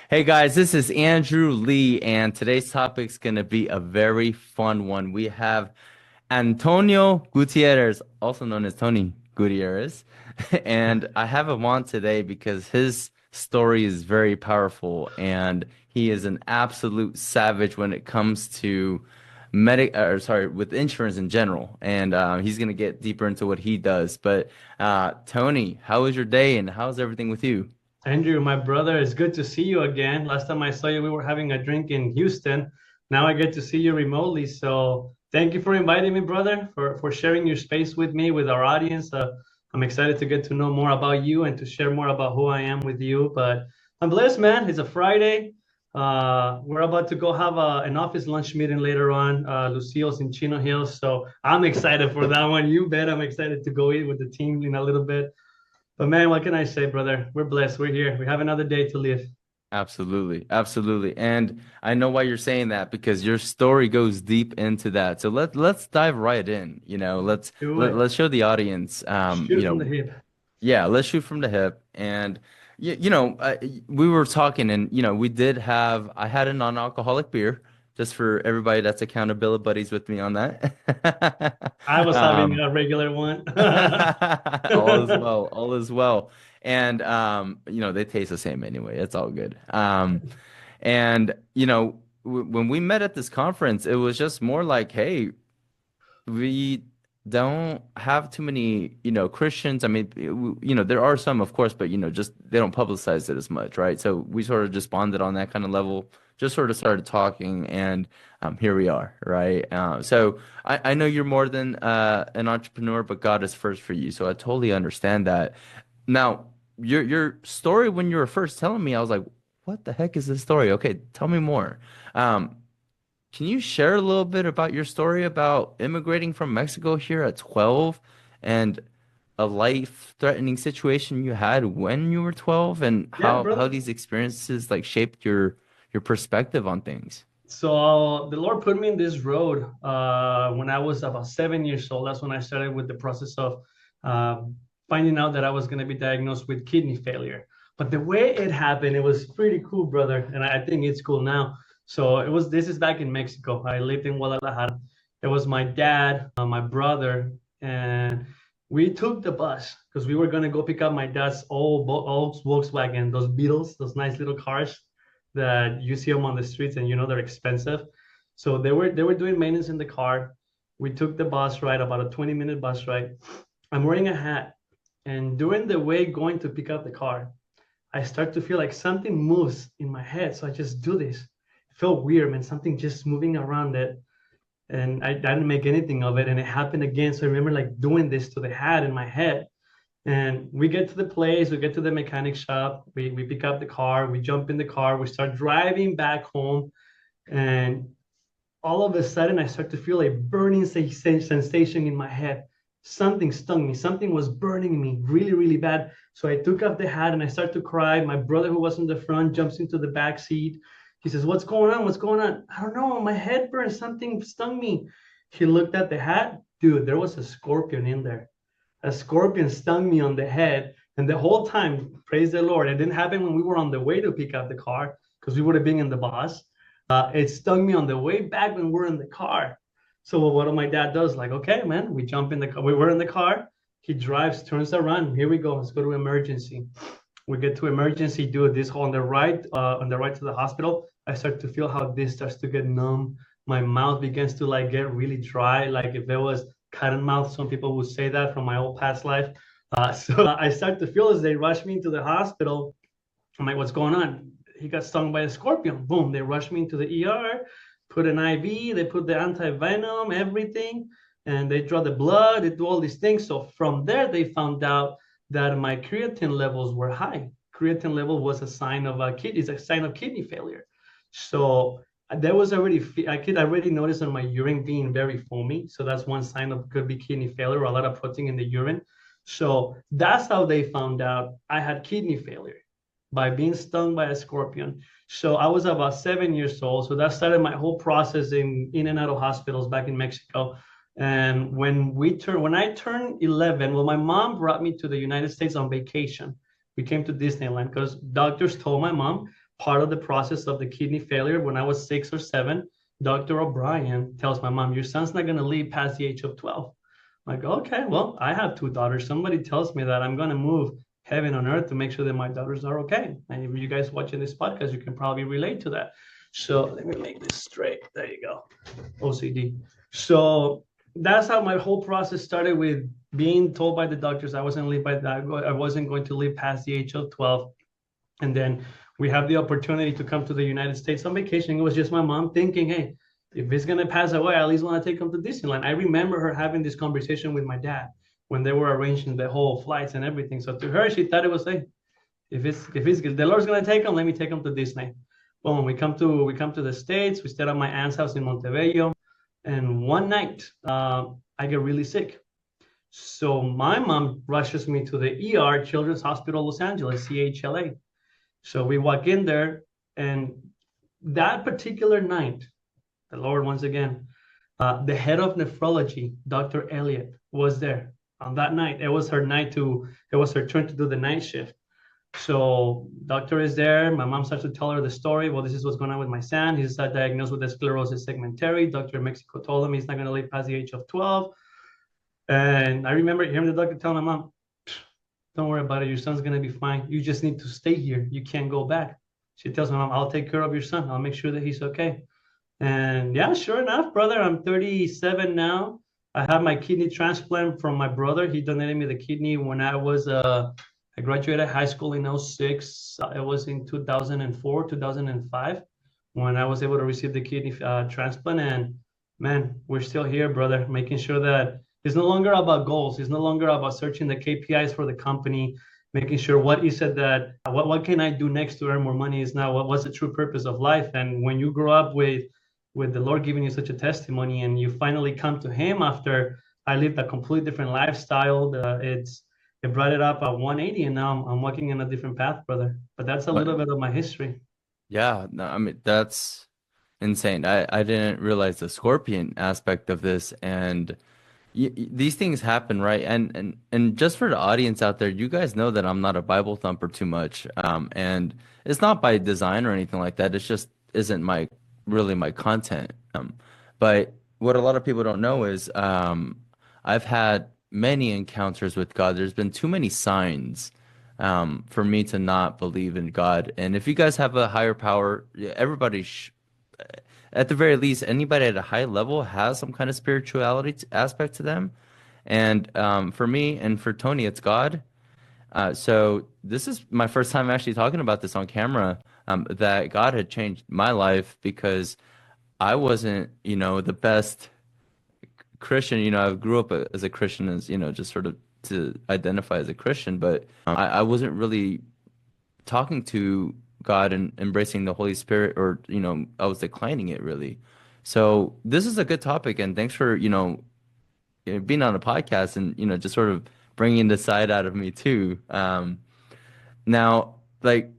Hey guys, this is Andrew Lee, and today's topic is going to be a very fun one. We have Antonio Gutierrez, also known as Tony Gutierrez, and I have him on today because his story is very powerful, and he is an absolute savage when it comes to with insurance in general. And he's going to get deeper into what he does. But Tony, how was your day, and how's everything with you? Andrew, my brother, it's good to see you again. Last time I saw you, we were having a drink in Houston. Now I get to see you remotely. So thank you for inviting me, brother, for sharing your space with me, with our audience. I'm excited to get to know more about you and to share more about who I am with you. But I'm blessed, man. It's a Friday. We're about to go have an office lunch meeting later on, Lucille's in Chino Hills. So I'm excited for that one. You bet I'm excited to go eat with the team in a little bit. But man, what can I say, brother? We're blessed. We're here. We have another day to live. Absolutely, absolutely. And I know why you're saying that because your story goes deep into that. So let's dive right in. Do it. Let's show the audience Shoot from the hip. yeah, let's shoot from the hip. And we were talking and we did have I had a non-alcoholic beer just for everybody that's accountability buddies with me on that. I was having Um a regular one. all is well, all is well. And they taste the same anyway. It's all good. And w when we met at this conference, it was just more like, hey, we don't have too many, Christians. I mean, there are some, of course, but just they don't publicize it as much, right? So we sort of just bonded on that kind of level, just sort of started talking, and here we are, right? So I know you're more than an entrepreneur, but God is first for you. So I totally understand that. Now, your story when you were first telling me, I was like, what the heck is this story? Okay, tell me more. Um, can you share a little bit about your story about immigrating from Mexico here at 12 and a life-threatening situation you had when you were 12 and Yeah, how brother. these experiences like shaped your perspective on things? So the Lord put me in this road when I was about 7 years old. That's when I started with the process of finding out that I was going to be diagnosed with kidney failure. But the way it happened, it was pretty cool, brother, and I think it's cool now. So this is back in Mexico. I lived in Guadalajara. It was my dad, my brother, and we took the bus because we were going to go pick up my dad's old Volkswagen, those Beetles, those nice little cars that you see them on the streets and they're expensive. So they were doing maintenance in the car. We took the bus ride, about a 20-minute bus ride. I'm wearing a hat, and during the way going to pick up the car, I start to feel like something moves in my head. So I just do this. It felt weird, man. Something just moving around it. And I didn't make anything of it. And it happened again. So I remember like doing this to the hat in my head. And we get to the place, we get to the mechanic shop, we pick up the car, we jump in the car, we start driving back home. And all of a sudden, I start to feel a burning sensation in my head. Something stung me, something was burning me really, really bad. So I took off the hat and I start to cry. My brother, who was in the front, jumps into the back seat. He says, "What's going on? What's going on?" "I don't know. My head burned. Something stung me." He looked at the hat. Dude, there was a scorpion in there. A scorpion stung me on the head. And the whole time, praise the Lord, it didn't happen when we were on the way to pick up the car because we would have been in the bus. It stung me on the way back when we're in the car. So what my dad does, like, okay, man, we jump in the car. We were in the car. He drives, turns around. Here we go. Let's go to emergency. We get to emergency, do this whole on the right to the hospital. I start to feel how this starts to get numb. My mouth begins to like get really dry, like if there was cat and mouth. Some people would say that from my old past life. So I start to feel as they rush me into the hospital. I'm like, what's going on? He got stung by a scorpion. Boom, they rushed me into the ER, put an IV, they put the anti-venom, everything, and they draw the blood, they do all these things. So from there, they found out that my creatine levels were high. Creatine level was a sign of is a sign of kidney failure. So there was I could already notice on my urine being very foamy. So that's one sign of could be kidney failure, a lot of protein in the urine. So that's how they found out I had kidney failure, by being stung by a scorpion. So I was about 7 years old. So that started my whole process in and out of hospitals back in Mexico. And when I turned 11, well, my mom brought me to the United States on vacation. We came to Disneyland because doctors told my mom part of the process of the kidney failure, when I was 6 or 7, Dr. O'Brien tells my mom, your son's not going to live past the age of 12. I'm like, okay, well, I have 2 daughters. Somebody tells me that I'm going to move heaven on earth to make sure that my daughters are okay. And if you guys watching this podcast, you can probably relate to that. So let me make this straight. There you go. OCD. So that's how my whole process started, with being told by the doctors I wasn't going to live past the age of 12. And then we have the opportunity to come to the United States on vacation. It was just my mom thinking, hey, if he's going to pass away, I at least want to take him to Disneyland. I remember her having this conversation with my dad when they were arranging the whole flights and everything. So to her, she thought it was, hey, if the Lord's going to take him, let me take him to Disney. Well, when we come to the States, we stayed at my aunt's house in Montebello. And one night, I get really sick. So my mom rushes me to the ER, Children's Hospital Los Angeles, CHLA. So we walk in there, and that particular night, the Lord, once again, the head of nephrology, Dr. Elliott, was there on that night. It was her turn to do the night shift. So doctor is there. My mom starts to tell her the story. Well, this is what's going on with my son. He's diagnosed with sclerosis segmentary. Doctor in Mexico told him he's not going to live past the age of 12. And I remember hearing the doctor tell my mom, don't worry about it. Your son's going to be fine. You just need to stay here. You can't go back. She tells my mom, I'll take care of your son. I'll make sure that he's okay. And yeah, sure enough, brother, I'm 37 now. I have my kidney transplant from my brother. He donated me the kidney when I graduated high school in 06. It was in 2004, 2005, when I was able to receive the kidney transplant. And man, we're still here, brother, making sure that it's no longer about goals. It's no longer about searching the KPIs for the company, making sure what can I do next to earn more money is now what's the true purpose of life. And when you grow up with the Lord giving you such a testimony, and you finally come to Him after I lived a completely different lifestyle, it brought it up at 180, and now I'm walking in a different path, brother. But that's a little bit of my history. Yeah, no, I mean that's insane. I didn't realize the scorpion aspect of this, and these things happen, right? And just for the audience out there, you guys know that I'm not a Bible thumper too much, and it's not by design or anything like that. It's just isn't really my content. But what a lot of people don't know is I've had many encounters with God. There's been too many signs for me to not believe in God. And if you guys have a higher power, everybody, at the very least, anybody at a high level has some kind of spirituality aspect to them. And for me and for Tony, it's God. So this is my first time actually talking about this on camera, that God had changed my life, because I wasn't, the best Christian. I grew up as a Christian, as, just sort of to identify as a Christian, but I wasn't really talking to God and embracing the Holy Spirit, or, I was declining it really. So this is a good topic, and thanks for, being on a podcast and, just sort of bringing the side out of me too. Now, like,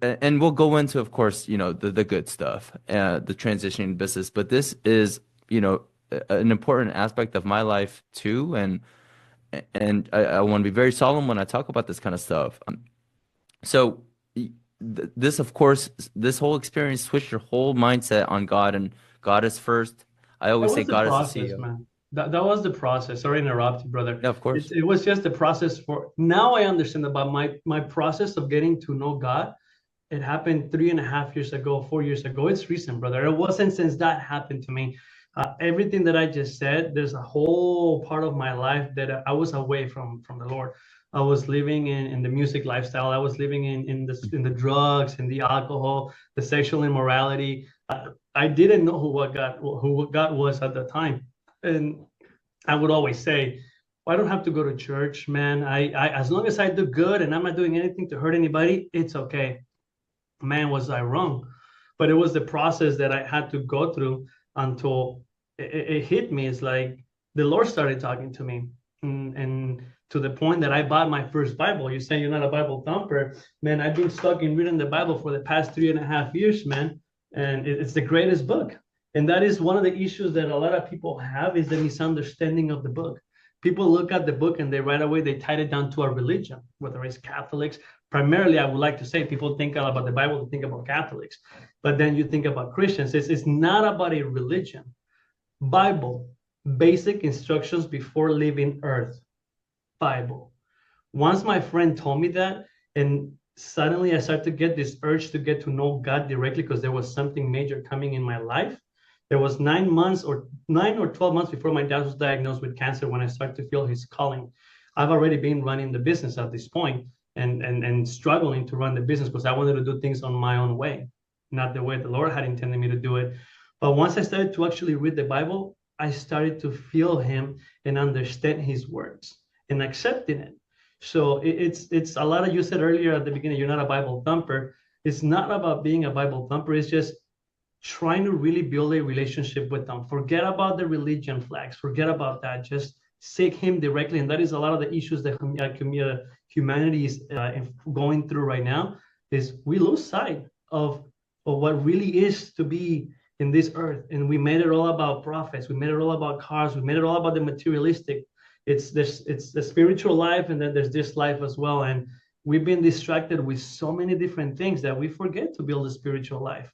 and we'll go into, of course, the good stuff, the transitioning business, but this is, an important aspect of my life too. And I want to be very solemn when I talk about this kind of stuff. So this, of course, this whole experience switched your whole mindset on God, and God is first. I always say God is the CEO. Man. That was the process. Sorry to interrupt you, brother. Yeah, of course. It was just the process for, now I understand about my process of getting to know God. It happened 3.5 years ago, 4 years ago. It's recent, brother. It wasn't since that happened to me. Everything that I just said, there's a whole part of my life that I was away from the Lord. I was living in the music lifestyle. I was living in the drugs and the alcohol, the sexual immorality. I didn't know who God was at the time. And I would always say, well, I don't have to go to church, man. I as long as I do good and I'm not doing anything to hurt anybody, it's okay. Man, was I wrong. But it was the process that I had to go through until it hit me. It's like the Lord started talking to me, and to the point that I bought my first Bible. You're saying you're not a Bible thumper, man. I've been stuck in reading the Bible for the past 3.5 years, man, and it's the greatest book. And that is one of the issues that a lot of people have, is the misunderstanding of the book. People look at the book and they right away they tie it down to a religion, whether it's Catholics, primarily, I would like to say people think about the Bible, they think about Catholics, but then you think about Christians. It's not about a religion. Bible, basic instructions before leaving Earth. Bible. Once my friend told me that, and suddenly I started to get this urge to get to know God directly because there was something major coming in my life. There was 9 months or 9 or 12 months before my dad was diagnosed with cancer when I started to feel his calling. I've already been running the business at this point and struggling to run the business because I wanted to do things on my own way, not the way the Lord had intended me to do it. But once I started to actually read the Bible, I started to feel him and understand his words and accepting it. So it's a lot of, you said earlier at the beginning, you're not a Bible thumper. It's not about being a Bible thumper. It's just trying to really build a relationship with them. Forget about the religion flags. Forget about that. Just seek him directly. And that is a lot of the issues that humanity is going through right now, is we lose sight of what really is to be in this earth. And we made it all about profits. We made it all about cars. We made it all about the materialistic. It's the spiritual life, and then there's this life as well. And we've been distracted with so many different things that we forget to build a spiritual life.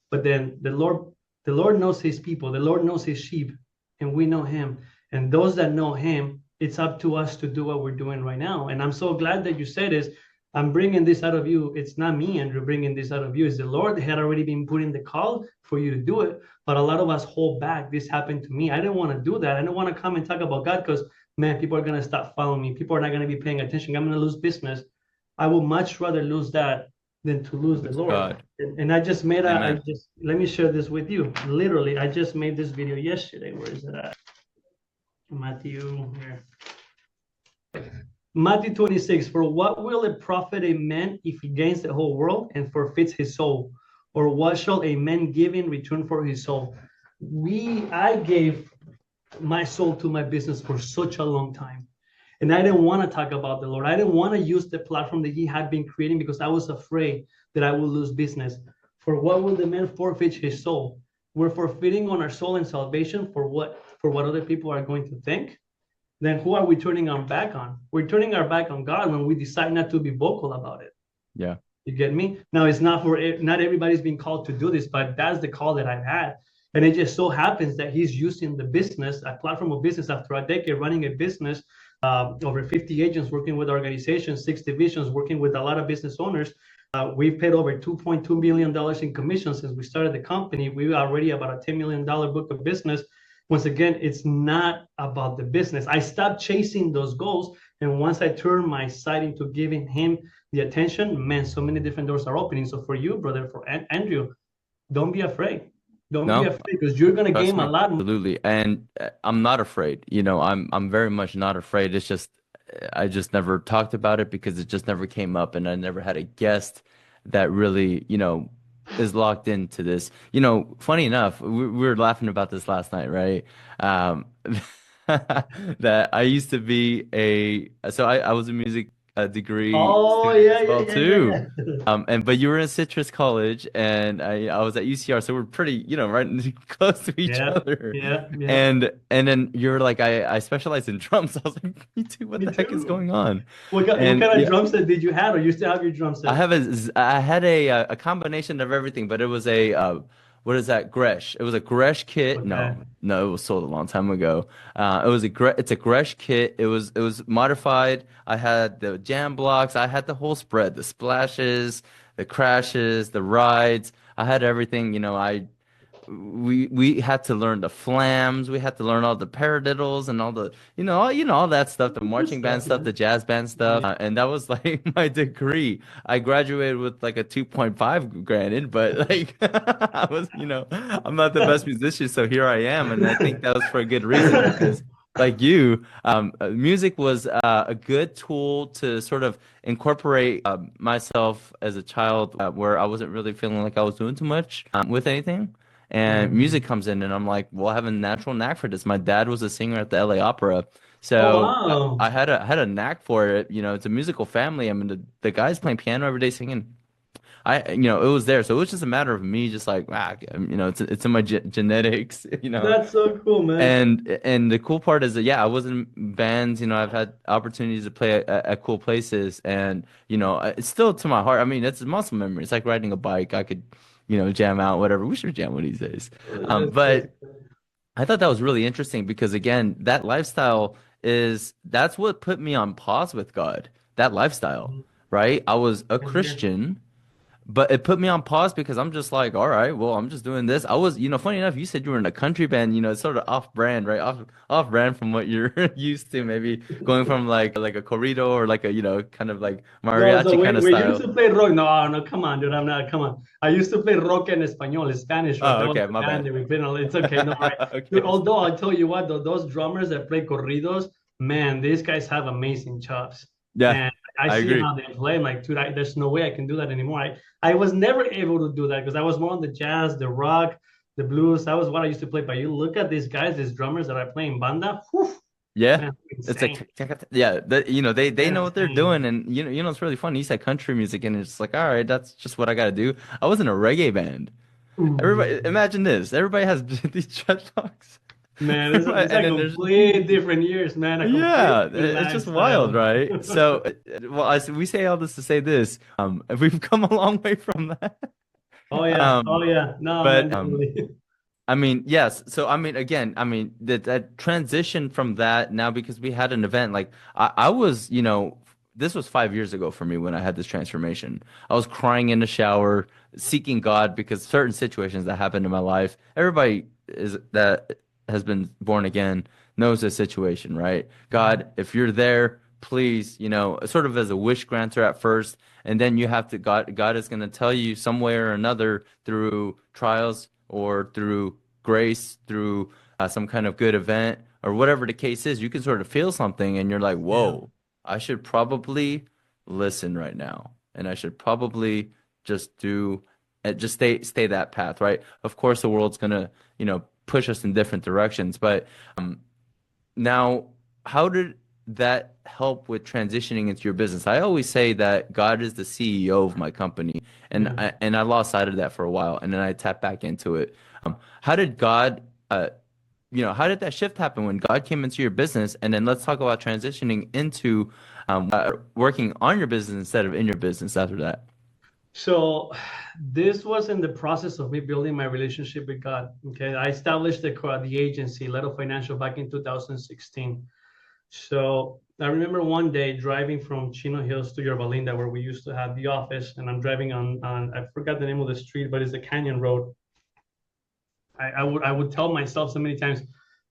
But then the Lord knows his people, the Lord knows his sheep, and we know him. And those that know him, it's up to us to do what we're doing right now. And I'm so glad that you said this. I'm bringing this out of you. It's not me, Andrew, bringing this out of you. It's the Lord that had already been putting the call for you to do it. But a lot of us hold back. This happened to me. I didn't want to do that. I didn't want to come and talk about God because, man, people are going to stop following me. People are not going to be paying attention. I'm going to lose business. I would much rather lose that than to lose the Praise Lord. God. And I just made Amen. let me share this with you. Literally, I just made this video yesterday. Where is it at? Matthew here. Matthew 26, for what will it profit a man if he gains the whole world and forfeits his soul? Or what shall a man give in return for his soul? I gave my soul to my business for such a long time. And I didn't want to talk about the Lord. I didn't want to use the platform that he had been creating because I was afraid that I would lose business. For what will the man forfeit his soul? We're forfeiting on our soul and salvation for what other people are going to think. Then who are we turning our back on? We're turning our back on God when we decide not to be vocal about it. Yeah. You get me? Now, it's not everybody's being called to do this, but that's the call that I've had. And it just so happens that he's using the business, a platform of business, after a decade running a business, over 50 agents working with organizations, 6 divisions, working with a lot of business owners. We've paid over $2.2 million in commissions since we started the company. We are already about a $10 million book of business. Once again, it's not about the business. I stopped chasing those goals. And once I turned my sight into giving him the attention, man, so many different doors are opening. So for you, brother, for Andrew, don't be afraid. Don't be No, afraid because you're going to trust gain a me. lot. Absolutely. And I'm not afraid. I'm very much not afraid. It's just I just never talked about it because it just never came up, and I never had a guest that really, is locked into this. Funny enough, we were laughing about this last night, right? Um, that I used to be so I was a music degree Oh, student yeah, as yeah, well yeah, yeah, too. yeah. But you were in Citrus College, and I was at UCR, so we're pretty, right close to each Yeah, other. yeah, yeah. And then you're like, I specialize in drums. I was like, me too. What Me the heck is too. going on? What And kind of yeah, drum set did you have, or you still have your drum set? I had a combination of everything, but it was a what is that? Gresh. It was a Gresh kit. Okay. No, it was sold a long time ago. It's a Gresh kit. It was modified. I had the jam blocks. I had the whole spread, the splashes, the crashes, the rides. I had everything. We had to learn the flams. We had to learn all the paradiddles and all the all that stuff, the Good marching band stuff, stuff, the man. jazz band stuff, and that was like my degree. I graduated with like a 2.5, granted, but like I'm not the best musician, so here I am, and I think that was for a good reason because. Like you, music was a good tool to sort of incorporate myself as a child, where I wasn't really feeling like I was doing too much with anything. And music Mhm. comes in, and I'm like, well, I have a natural knack for this. My dad was a singer at the LA Opera, Oh, so wow. I had a knack for it. It's a musical family. I mean, the guy's playing piano every day, singing. it was there. So it was just a matter of me just like, it's in my genetics, That's so cool, man. And the cool part is that yeah, I was in bands, I've had opportunities to play at cool places, and it's still to my heart. I mean, it's a muscle memory. It's like riding a bike. I could, jam out, whatever. We should jam one of these days. That's so But I thought that was really interesting because again, that lifestyle that's what put me on pause with God. That lifestyle, cool. right? I was a And here. Christian, but it put me on pause because I'm just like, all right, well, I'm just doing this. I was, funny enough, you said you were in a country band, it's sort of off brand, right? Off brand from what you're used to, maybe going from like a corrido or like a, kind of like No, so mariachi kind of we used style. to play rock. No, no, come on, dude. I'm not. Come on. I used to play rock en español, Spanish rock. Oh, That was okay, the my band bad. that we played on. It's okay. No, right. Dude, Okay. although I'll tell you what, though, those drummers that play corridos, man, these guys have amazing chops. Yeah, And I I see agree. how they play. I'm like, dude, there's no way I can do that anymore. I was never able to do that because I was more on the jazz, the rock, the blues. That was what I used to play. But you look at these guys, these drummers that are playing banda, whew, Yeah. man, It's insane. like yeah, they know what they're Insane. doing, and it's really fun. You said country music and it's like, all right, that's just what I got to do. I was in a reggae band. Everybody, Ooh. imagine this. Everybody has these dreadlocks. Man, Everybody, it's and a then there's complete different years, man. A complete yeah, different it's just wild, lifestyle. right? So, well, we say all this to say this. We've come a long way from that. Oh yeah, oh Um, yeah. No, man, but definitely. I mean, yes. So, I mean, again, I mean, that transition from that now because we had an event like I was, this was 5 years ago for me when I had this transformation. I was crying in the shower, seeking God because certain situations that happened in my life. Everybody is that has been born again knows this situation, right? God, if you're there, please, sort of as a wish granter at first, and then you have to God is going to tell you some way or another through trials or through grace, through some kind of good event or whatever the case is, you can sort of feel something and you're like, Yeah, whoa, I should probably listen right now. And I should probably just just stay that path, right? Of course, the world's gonna, push us in different directions. But now, how did that help with transitioning into your business? I always say that God is the CEO of my company, and yeah. I lost sight of that for a while, and then I tapped back into it. How did God, how did that shift happen when God came into your business? And then let's talk about transitioning into working on your business instead of in your business after that. So this was in the process of me building my relationship with God. Okay, I established the agency, Leto Financial, back in 2016. So I remember one day driving from Chino Hills to Yorba Linda, where we used to have the office, and I'm driving on I forgot the name of the street, but it's the Canyon Road. I would tell myself so many times,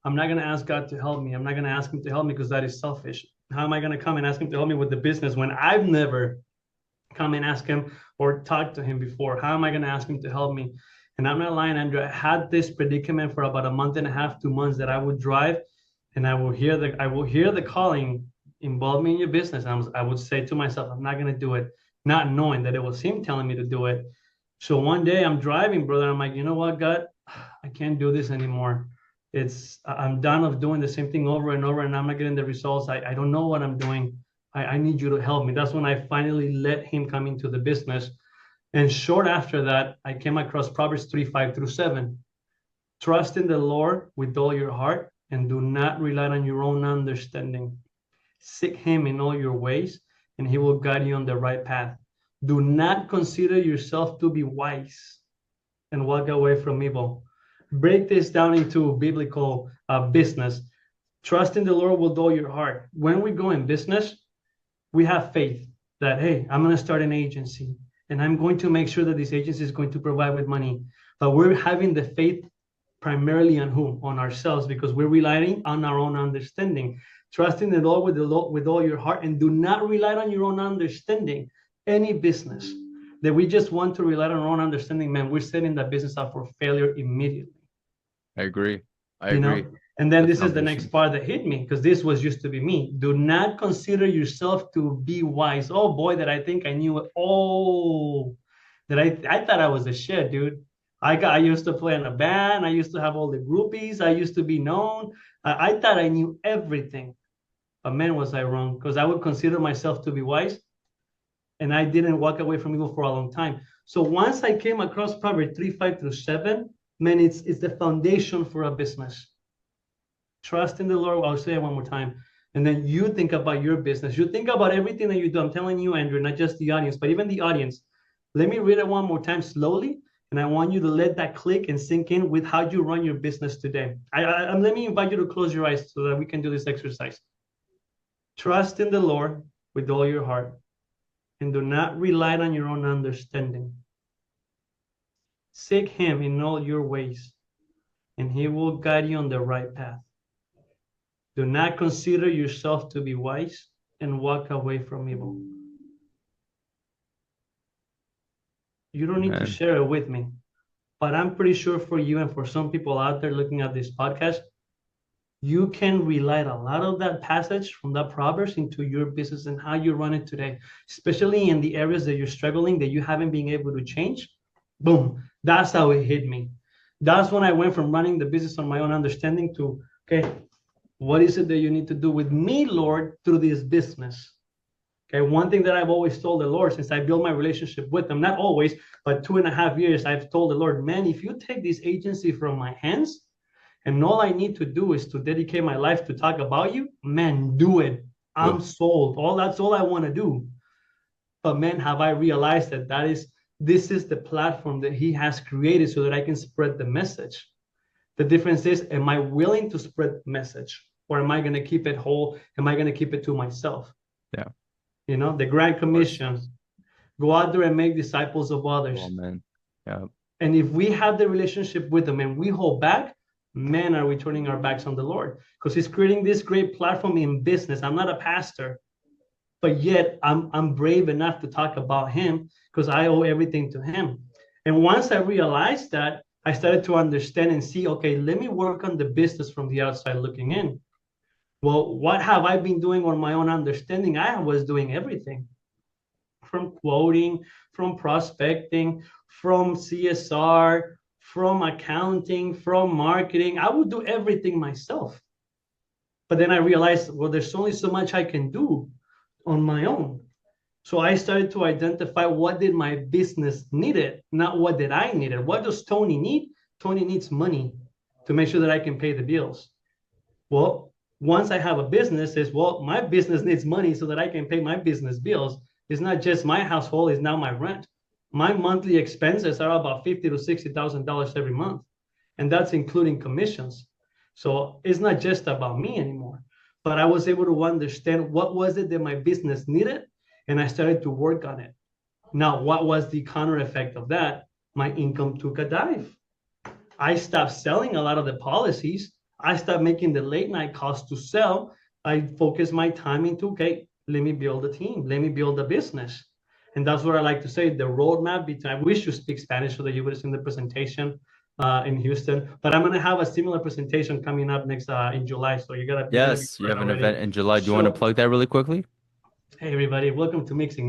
I'm not gonna ask God to help me. I'm not gonna ask Him to help me because that is selfish. How am I gonna come and ask Him to help me with the business when I've never come and ask Him or talked to Him before? How am I gonna ask Him to help me? And I'm not lying, Andrew. I had this predicament for about a month and a half, 2 months that I would drive and I will hear the calling, involve me in your business. I would say to myself, I'm not gonna do it, not knowing that it was Him telling me to do it. So one day I'm driving, brother. I'm like, you know what, God, I can't do this anymore. I'm done of doing the same thing over and over, and I'm not getting the results. I don't know what I'm doing. I need you to help me. That's when I finally let him come into the business. And short after that, I came across Proverbs 3:5-7. Trust in the Lord with all your heart and do not rely on your own understanding. Seek him in all your ways, and he will guide you on the right path. Do not consider yourself to be wise and walk away from evil. Break this down into biblical business. Trust in the Lord with all your heart. When we go in business, we have faith that, hey, I'm going to start an agency and I'm going to make sure that this agency is going to provide with money. But we're having the faith primarily on whom? On ourselves, because we're relying on our own understanding. Trust in the Lord with all your heart, and do not rely on your own understanding. Any business that we just want to rely on our own understanding, man, we're setting that business up for failure immediately. I agree. I you agree. know and then The this is the next foundation. part that hit me, because this was used to be me. Do not consider yourself to be wise. Oh boy, that I think I knew it. Oh, that I thought I was a shit, dude. I used to play in a band. I used to have all the groupies. I used to be known. I thought I knew everything. But man, was I wrong, because I would consider myself to be wise, and I didn't walk away from evil for a long time. So once I came across Proverbs 3, 5 through 7, man, it's the foundation for a business. Trust in the Lord. I'll say it one more time. And then you think about your business. You think about everything that you do. I'm telling you, Andrew, not just the audience, but even the audience. Let me read it one more time slowly. And I want you to let that click and sink in with how you run your business today. Let me invite you to close your eyes so that we can do this exercise. Trust in the Lord with all your heart and do not rely on your own understanding. Seek him in all your ways, and he will guide you on the right path. Do not consider yourself to be wise and walk away from evil. You don't need to share it with me, but I'm pretty sure for you and for some people out there looking at this podcast, you can relate a lot of that passage from that Proverbs into your business and how you run it today, especially in the areas that you're struggling, that you haven't been able to change. Boom, that's how it hit me. That's when I went from running the business on my own understanding to, okay, what is it that you need to do with me, Lord, through this business? Okay, one thing that I've always told the Lord since I built my relationship with him, not always, but 2.5 years, I've told the Lord, man, if you take this agency from my hands, and all I need to do is to dedicate my life to talk about you, man, do it. I'm sold. That's all I want to do. But man, have I realized that this is the platform that he has created so that I can spread the message. The difference is, am I willing to spread the message, or am I going to keep it whole? Am I going to keep it to myself? Yeah. You know, the Grand Commission, go out there and make disciples of others. Oh, man. Yeah. And if we have the relationship with them and we hold back, man, are we turning our backs on the Lord? Because he's creating this great platform in business. I'm not a pastor, but yet I'm brave enough to talk about him because I owe everything to him. And once I realized that, I started to understand and see, okay, let me work on the business from the outside looking in. Well, what have I been doing on my own understanding? I was doing everything from quoting, from prospecting, from CSR, from accounting, from marketing. I would do everything myself. But then I realized, well, there's only so much I can do on my own. So I started to identify what did my business needed, not what did I needed. What does Tony need? Tony needs money to make sure that I can pay the bills. Well, once I have a business, is well, my business needs money so that I can pay my business bills. It's not just my household, it's now my rent. My monthly expenses are about $50,000 to $60,000 every month. And that's including commissions. So it's not just about me anymore. But I was able to understand what was it that my business needed, and I started to work on it. Now, what was the counter effect of that? My income took a dive. I stopped selling a lot of the policies. I stopped making the late night calls to sell. I focused my time into, okay, let me build a team. Let me build a business. And that's what I like to say, the roadmap between, I wish you speak Spanish so that you would have seen the presentation in Houston, but I'm going to have a similar presentation coming up next in July. So you got to. Yes, you have an event in July. Do you want to plug that really quickly? Hey, everybody, welcome to Mixing.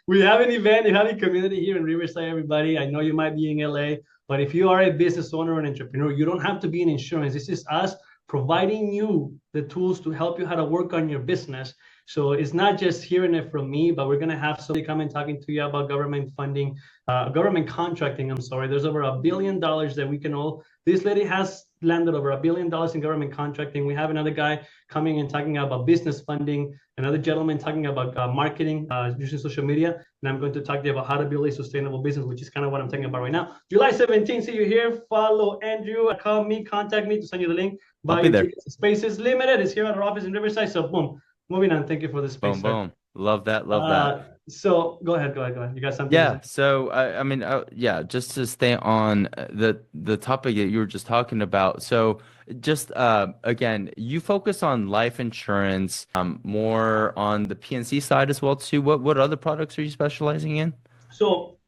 We have an event, we have a community here in Riverside, everybody. I know you might be in LA, but if you are a business owner or an entrepreneur, you don't have to be in insurance. This is us providing you the tools to help you how to work on your business. So it's not just hearing it from me, but we're going to have somebody come and talking to you about government funding, government contracting. I'm sorry. There's over $1 billion that we can all, this lady has landed over $1 billion in government contracting. We have another guy coming and talking about business funding, another gentleman talking about marketing using social media. And I'm going to talk to you about how to build a sustainable business, which is kind of what I'm talking about right now. July 17th, see you here. Follow Andrew, call me, contact me to send you the link. I'll be there. Space is limited. It's here at our office in Riverside. So boom. Moving on. Thank you for the space. Boom, boom. Love that. Love that. So go ahead. You got something? Yeah. So I mean, yeah, just to stay on the topic that you were just talking about. So just again, you focus on life insurance, more on the PNC side as well too. What other products are you specializing in? So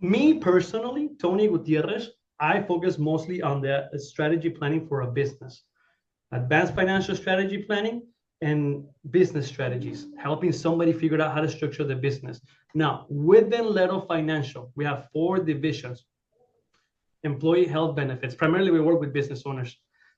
me personally, Tony Gutierrez, I focus mostly on the strategy planning for a business. Advanced financial strategy planning and business strategies, helping somebody figure out how to structure the business. Now, within Leto Financial, we have 4 divisions. Employee health benefits. Primarily, we work with business owners.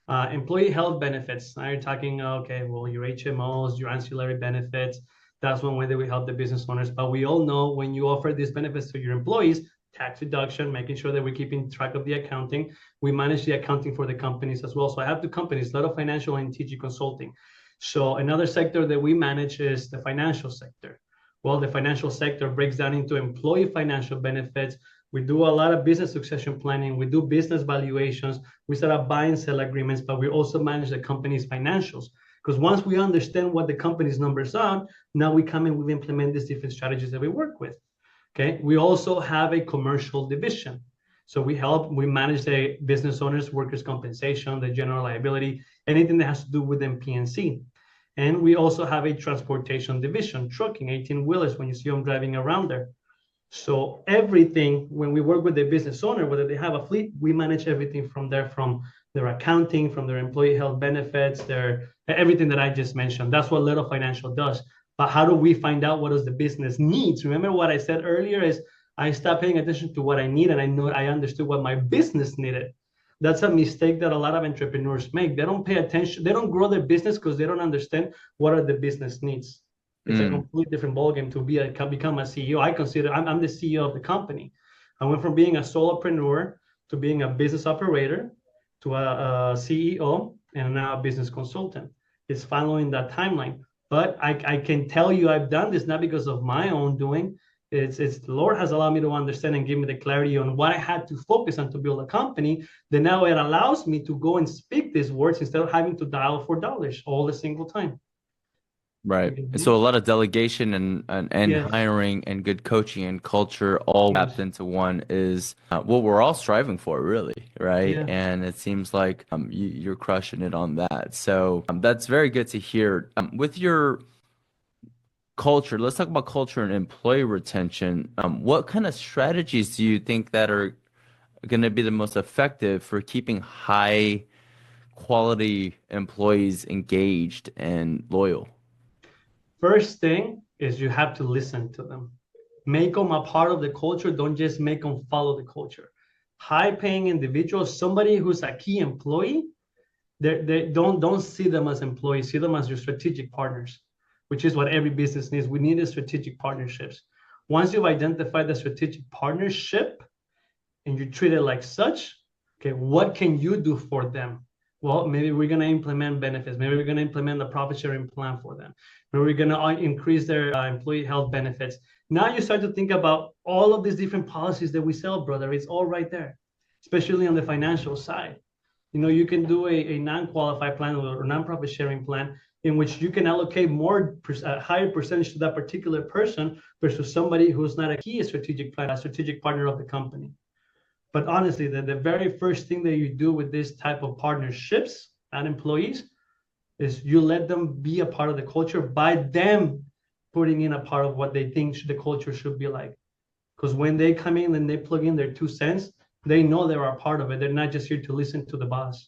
Employee health benefits. Now you're talking, okay, well, your HMOs, your ancillary benefits. That's one way that we help the business owners. But we all know when you offer these benefits to your employees, tax deduction, making sure that we're keeping track of the accounting. We manage the accounting for the companies as well. So I have two companies, a lot of financial and TG consulting. So another sector that we manage is the financial sector. Well, the financial sector breaks down into employee financial benefits. We do a lot of business succession planning. We do business valuations. We set up buy and sell agreements, but we also manage the company's financials. Because once we understand what the company's numbers are, now we come and we implement these different strategies that we work with. Okay. We also have a commercial division. So we manage the business owners, workers' compensation, the general liability, anything that has to do with them P&C. And we also have a transportation division, trucking, 18-wheelers, when you see them driving around there. So everything, when we work with the business owner, whether they have a fleet, we manage everything from there, from their accounting, from their employee health benefits, their everything that I just mentioned. That's what Little Financial does. But how do we find out what does the business needs? Remember what I said earlier is I stopped paying attention to what I need, and I understood what my business needed. That's a mistake that a lot of entrepreneurs make. They don't pay attention. They don't grow their business because they don't understand what are the business needs. It's a completely different ballgame to become a CEO. I consider I'm the CEO of the company. I went from being a solopreneur to being a business operator to a CEO and now a business consultant. It's following that timeline. But I can tell you I've done this not because of my own doing. It's the Lord has allowed me to understand and give me the clarity on what I had to focus on to build a company. Then now it allows me to go and speak these words instead of having to dial for dollars all the single time. Right. Mm-hmm. So a lot of delegation and Yes. hiring and good coaching and culture all wrapped Yes. into one is what we're all striving for, really, right? Yeah. And it seems like you're crushing it on that. So that's very good to hear. With your culture, let's talk about culture and employee retention. What kind of strategies do you think that are going to be the most effective for keeping high quality employees engaged and loyal? First thing is you have to listen to them. Make them a part of the culture. Don't just make them follow the culture. High paying individuals, somebody who's a key employee, they don't see them as employees, see them as your strategic partners, which is what every business needs. We need strategic partnerships. Once you've identified the strategic partnership and you treat it like such, okay, what can you do for them? Well, maybe we're going to implement benefits. Maybe we're going to implement a profit sharing plan for them. Maybe we're going to increase their employee health benefits. Now you start to think about all of these different policies that we sell, brother. It's all right there, especially on the financial side. You know, you can do a non-qualified plan or non-profit sharing plan in which you can allocate a higher percentage to that particular person versus somebody who's not a key strategic plan, a strategic partner of the company. But honestly, the very first thing that you do with this type of partnerships and employees is you let them be a part of the culture by them putting in a part of what they think the culture should be like. Because when they come in and they plug in their 2 cents, they know they're a part of it. They're not just here to listen to the boss.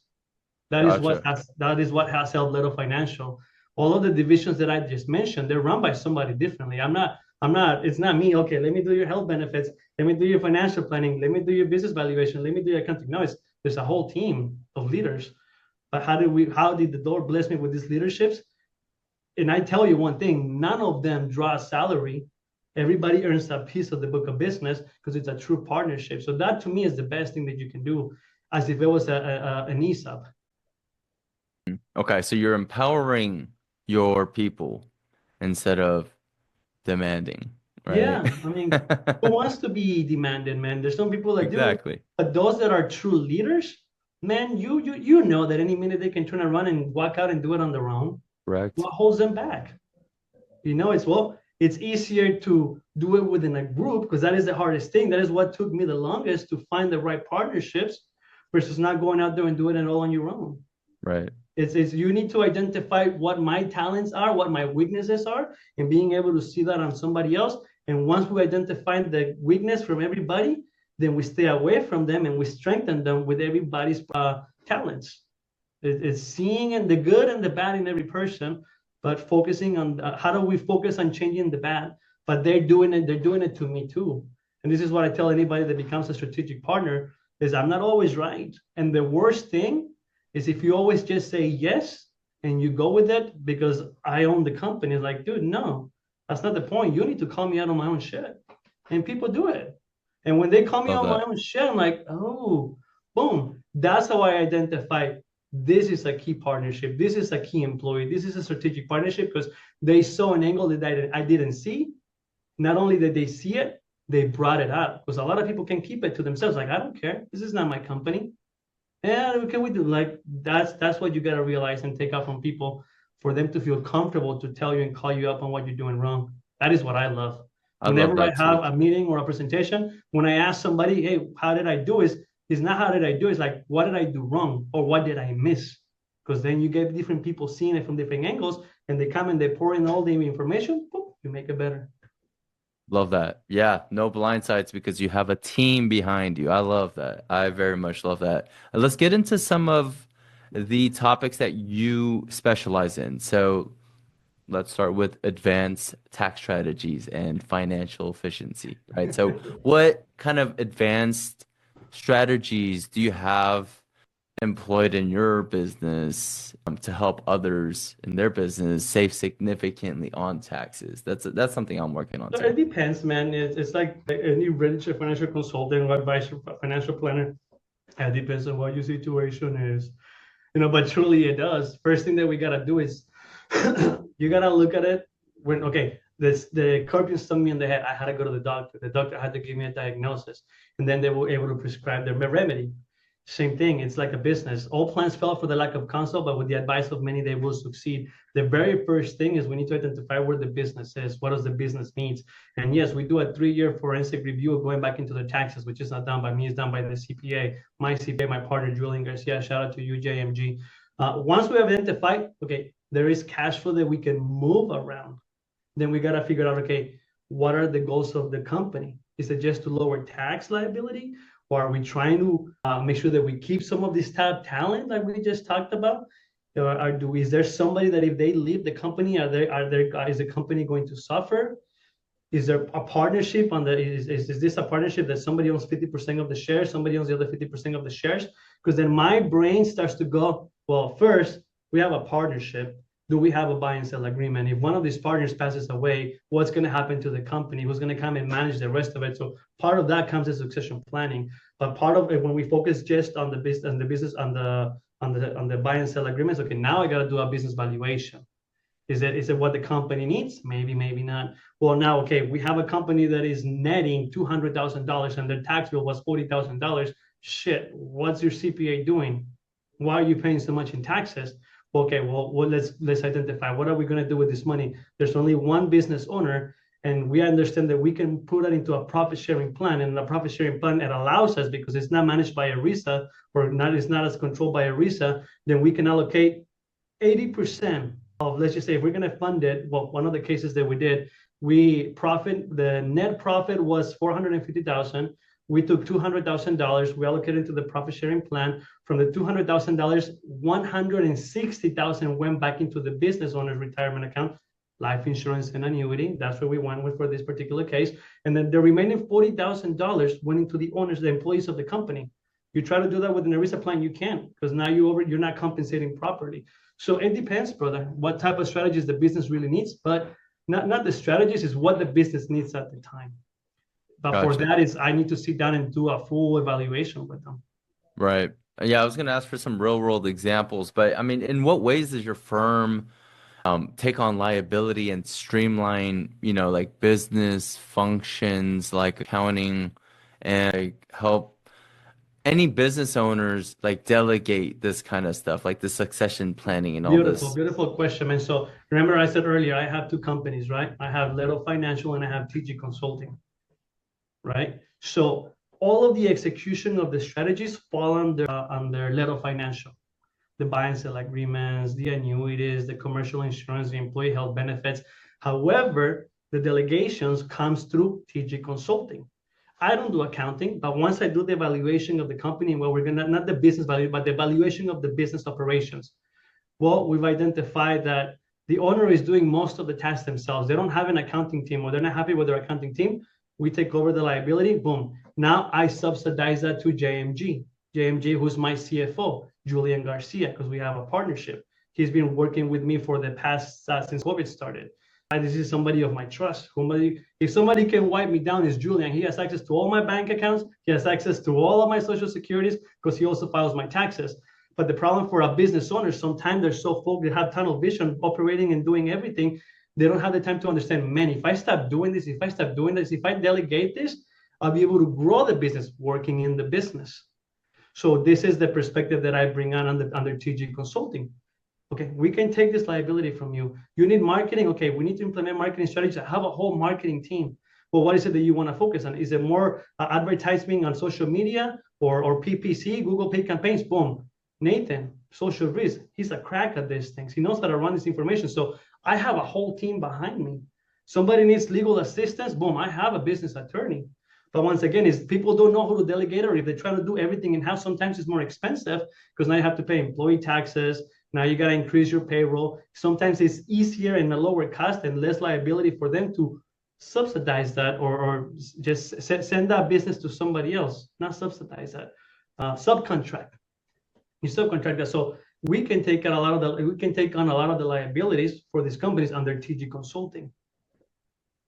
That is Gotcha. what has helped Little Financial. All of the divisions that I just mentioned, they're run by somebody differently. It's not me. Okay, let me do your health benefits. Let me do your financial planning. Let me do your business valuation. Let me do your accounting. No, there's a whole team of leaders. But how did the Lord bless me with these leaderships? And I tell you one thing, none of them draw a salary. Everybody earns a piece of the book of business because it's a true partnership. So that to me is the best thing that you can do, as if it was an ESOP. Okay, so you're empowering your people instead of demanding, right? Yeah, I mean, who wants to be demanded, man? There's some people that do, Exactly. but those that are true leaders, man, you know that any minute they can turn around and walk out and do it on their own. Correct. What holds them back? It's easier to do it within a group because that is the hardest thing. That is what took me the longest to find the right partnerships versus not going out there and doing it all on your own. Right. It's you need to identify what my talents are, what my weaknesses are, and being able to see that on somebody else. And once we identify the weakness from everybody, then we stay away from them and we strengthen them with everybody's talents. It's seeing and the good and the bad in every person, but focusing on how do we focus on changing the bad? But they're doing it to me too. And this is what I tell anybody that becomes a strategic partner is I'm not always right. And the worst thing is if you always just say yes and you go with it because I own the company. It's like, dude, no, That's not the point. You need to call me out on my own shit. And people do it. And when they call me Love on my that. own shit, I'm like, oh, boom. That's how I identify this is a key partnership. This is a key employee. This is a strategic partnership because they saw an angle that I didn't see. Not only did they see it, they brought it up because a lot of people can keep it to themselves. Like, I don't care. This is not my company. Yeah, what can we do? Like that's what you gotta realize and take out from people for them to feel comfortable to tell you and call you up on what you're doing wrong. That is what I love. I love Whenever I that too. have a meeting or a presentation, when I ask somebody, hey, how did I do it? It's not how did I do it, it's like what did I do wrong or what did I miss? Because then you get different people seeing it from different angles and they come and they pour in all the information, boom, you make it better. Love that. Yeah, no blind sides because you have a team behind you. I love that. I very much love that. Let's get into some of the topics that you specialize in. So let's start with advanced tax strategies and financial efficiency, right? So what kind of advanced strategies do you have employed in your business to help others in their business save significantly on taxes? That's something I'm working on So too. it depends, man. It's like any registered financial consultant or advisor, financial planner. It depends on what your situation is, but truly it does. First thing that we gotta do is you gotta look at it when okay, this the scorpion stung me in the head. I had to go to the doctor. The doctor had to give me a diagnosis, and then they were able to prescribe the remedy. Same thing. It's like a business. All plans fail for the lack of counsel, but with the advice of many, they will succeed. The very first thing is we need to identify where the business is. What does the business needs? And yes, we do a 3-year forensic review of going back into the taxes, which is not done by me, it's done by the CPA. My CPA, my partner, Julian Garcia. Shout out to you, JMG. Once we have identified, okay, there is cash flow that we can move around, then we got to figure out, okay, what are the goals of the company? Is it just to lower tax liability? Or are we trying to make sure that we keep some of this top talent like we just talked about? Is there somebody that if they leave the company, is the company going to suffer? Is there a partnership on the is this a partnership that somebody owns 50% of the shares, somebody owns the other 50% of the shares? Because then my brain starts to go, well, first we have a partnership. Do we have a buy and sell agreement? If one of these partners passes away, what's going to happen to the company? Who's going to come and manage the rest of it? So part of that comes as succession planning. But part of it, when we focus just on the business, on the buy and sell agreements, okay, now I got to do a business valuation. Is it what the company needs? Maybe, maybe not. Well, now, okay, we have a company that is netting $200,000 and their tax bill was $40,000. Shit, what's your CPA doing? Why are you paying so much in taxes? Okay, well let's identify what are we going to do with this money. There's only one business owner, and we understand that we can put that into a profit sharing plan. And the profit sharing plan, it allows us, because it's not managed by ERISA or not, it's not as controlled by ERISA, then we can allocate 80% of, let's just say, if we're going to fund it. Well, one of the cases that we did, the net profit was 450,000. We took $200,000, we allocated to the profit sharing plan. From the $200,000, 160,000 went back into the business owner's retirement account, life insurance and annuity. That's what we went with for this particular case. And then the remaining $40,000 went into the owners, the employees of the company. You try to do that with an ERISA plan, you can't, because now you're not compensating properly. So it depends, brother, what type of strategies the business really needs, but not the strategies, is what the business needs at the time. But for Gotcha. that is I need to sit down and do a full evaluation with them. Right. Yeah, I was going to ask for some real world examples, but I mean, in what ways does your firm take on liability and streamline, like business functions like accounting and like, help any business owners like delegate this kind of stuff, like the succession planning and all Beautiful, this? beautiful question. And so remember I said earlier, I have two companies, right? I have Little Financial and I have TG Consulting, right? So all of the execution of the strategies fall under Little Financial. The buy and sell agreements, the annuities, the commercial insurance, the employee health benefits. However, the delegations comes through TG Consulting. I don't do accounting, but once I do the evaluation of the company, well, we're gonna not the business value, but the evaluation of the business operations. Well, we've identified that the owner is doing most of the tasks themselves. They don't have an accounting team, or they're not happy with their accounting team. We take over the liability. Boom. Now I subsidize that to JMG. JMG, who's my CFO, Julian Garcia, because we have a partnership. He's been working with me for the past since COVID started. This is somebody of my trust. If somebody can wipe me down, is Julian. He has access to all my bank accounts. He has access to all of my social securities because he also files my taxes. But the problem for a business owner, sometimes they're so focused, they have tunnel vision, operating and doing everything. They don't have the time to understand, man, if I stop doing this, if I delegate this, I'll be able to grow the business working in the business. So this is the perspective that I bring on under TG Consulting. Okay, we can take this liability from you. You need marketing. Okay, we need to implement marketing strategies. I have a whole marketing team. Well, what is it that you want to focus on? Is it more advertising on social media or PPC, Google paid campaigns? Boom. Nathan, social risk. He's a crack at these things. He knows how to run this information. So I have a whole team behind me. Somebody needs legal assistance. Boom, I have a business attorney. But once again, is people don't know who to delegate, or if they try to do everything in-house, sometimes it's more expensive because now you have to pay employee taxes. Now you got to increase your payroll. Sometimes it's easier and a lower cost and less liability for them to subsidize that or just send that business to somebody else, not subsidize that. Subcontract. You subcontract that. So we can take on a lot of the liabilities for these companies under TG Consulting,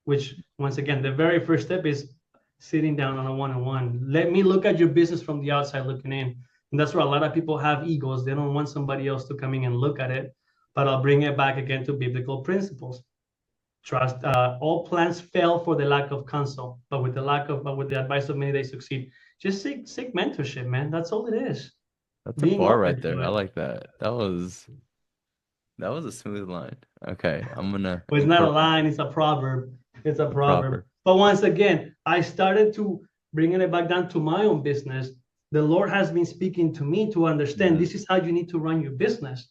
which once again, the very first step is sitting down on a one-on-one. Let me look at your business from the outside looking in. And that's where a lot of people have egos. They don't want somebody else to come in and look at it. But I'll bring it back again to biblical principles. Trust. All plans fail for the lack of counsel, but with the advice of many, they succeed. Just seek mentorship, man. That's all it is. That's a Being bar open right to there. I it. like that. That was a smooth line. Okay, I'm gonna But it's not a incorporate line, it's a proverb. It's a the proverb. proper. But once again, I started to bringing it back down to my own business. The Lord has been speaking to me to understand Mm, this is how you need to run your business.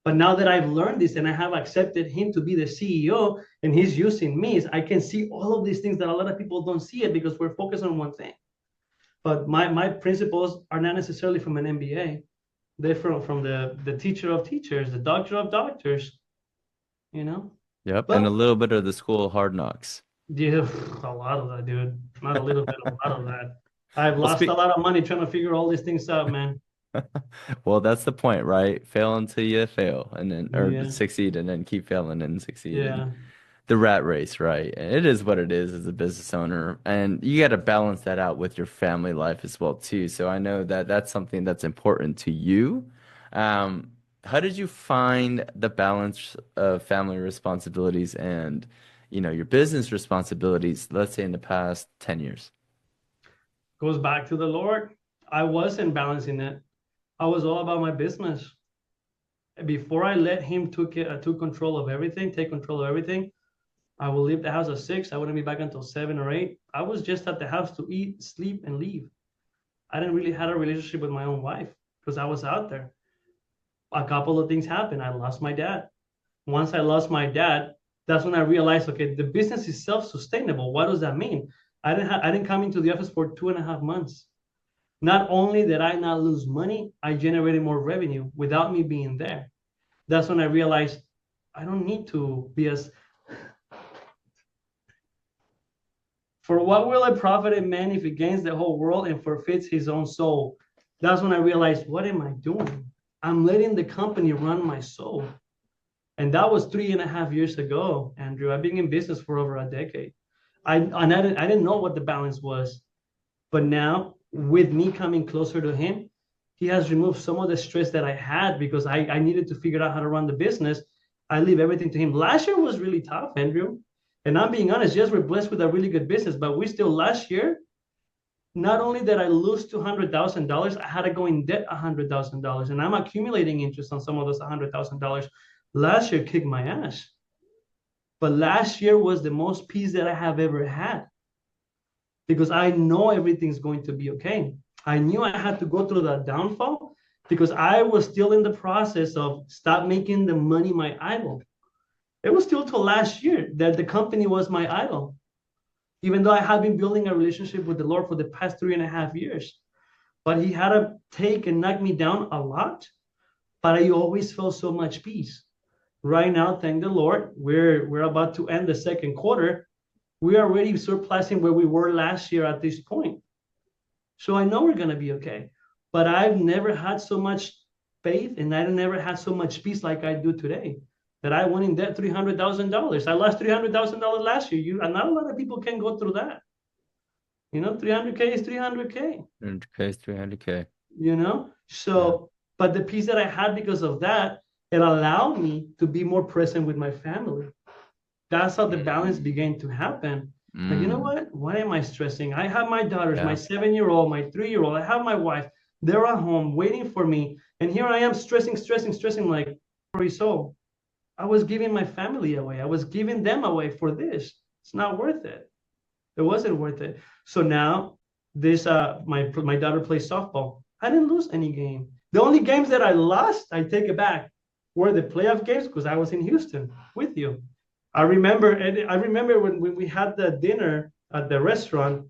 But now that I've learned this and I have accepted him to be the CEO and he's using me, I can see all of these things that a lot of people don't see it because we're focused on one thing. But my principles are not necessarily from an MBA. They're from the teacher of teachers, the doctor of doctors, you know? yep, and a But little bit of the school of hard knocks. yeah, a lot of that, dude. Not a little bit, a lot of that. I've Well, lost a lot of money trying to figure all these things out, man. well, that's the point, right? Fail until you fail, and then or Yeah, succeed, and then keep failing and succeeding. yeah. The rat race, right? And it is what it is as a business owner, and you got to balance that out with your family life as well too. So I know that that's something that's important to you. Um, how did you find the balance of family responsibilities and, your business responsibilities, let's say in the past 10 years? Goes back to the Lord. I wasn't balancing it. I was all about my business. Before I let him took control of everything, take control of everything, I will leave the house at 6. I wouldn't be back until 7 or 8. I was just at the house to eat, sleep, and leave. I didn't really have a relationship with my own wife because I was out there. A couple of things happened. I lost my dad. Once I lost my dad, that's when I realized, okay, the business is self-sustainable. What does that mean? I didn't come into the office for 2.5 months. Not only did I not lose money, I generated more revenue without me being there. That's when I realized I don't need to be as for what will it profit a man if he gains the whole world and forfeits his own soul? That's when I realized, what am I doing? I'm letting the company run my soul. And that was 3.5 years ago, Andrew. I've been in business for over a decade. I didn't know what the balance was. But now, with me coming closer to him, he has removed some of the stress that I had because I needed to figure out how to run the business. I leave everything to him. Last year was really tough, Andrew. And I'm being honest, yes, we're blessed with a really good business, but we still last year, not only did I lose $200,000, I had to go in debt $100,000, and I'm accumulating interest on some of those $100,000. Last year kicked my ass, but last year was the most peace that I have ever had because I know everything's going to be okay. I knew I had to go through that downfall because I was still in the process of stop making the money my idol. It was still till last year that the company was my idol, even though I had been building a relationship with the Lord for the past 3.5 years. But he had to take and knock me down a lot, but I always felt so much peace. Right now, thank the Lord, we're about to end the second quarter. We are already surpassing where we were last year at this point. So I know we're going to be okay. But I've never had so much faith and I never had so much peace like I do today. that I went in debt $300,000. I lost $300,000 last year. And not a lot of people can go through that. 300K is 300K. 100K is 300K. Yeah. So, but the peace that I had because of that, it allowed me to be more present with my family. That's how the balance began to happen. Like, you know what? Why am I stressing? I have my daughters, my 7-year-old, my 3-year-old. I have my wife. They're at home waiting for me. And here I am stressing. Like, so I was giving my family away. I was giving them away for this. It's not worth it. It wasn't worth it. So now this my daughter plays softball. I didn't lose any game. The only games that I lost, I take it back, were the playoff games because I was in Houston with you. I remember when we had the dinner at the restaurant,